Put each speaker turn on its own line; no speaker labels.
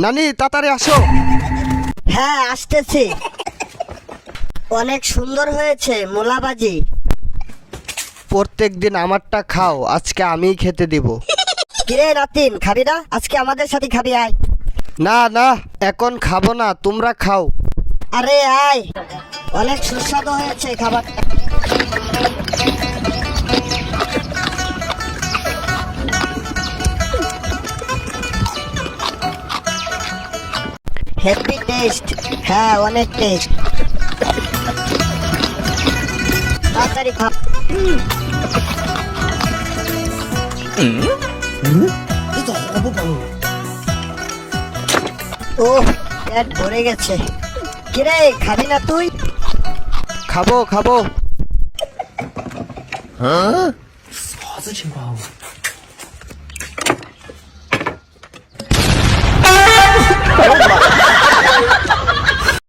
নানি তাড়াতাড়ি আসো।
হ্যাঁ আসতেছি। অনেক সুন্দর হয়েছে মোলাবাজি।
প্রত্যেক দিন আমারটা খাও, আজকে আমিই খেতে দিব।
কিরে নাতিন, খাবি না? আজকে আমাদের সাথে খাবি, আয়।
না না, এখন খাবো না, তোমরা খাও।
আরে আয়, অনেক সুস্বাদু হয়েছে খাবারটা। Heavy taste. হ্যাঁ অনেক টেস্ট। তাড়াতাড়ি খা। ও পেট ভরে গেছে। কিরে খাবি না তুই?
খাবো খাবো।
啥子情况？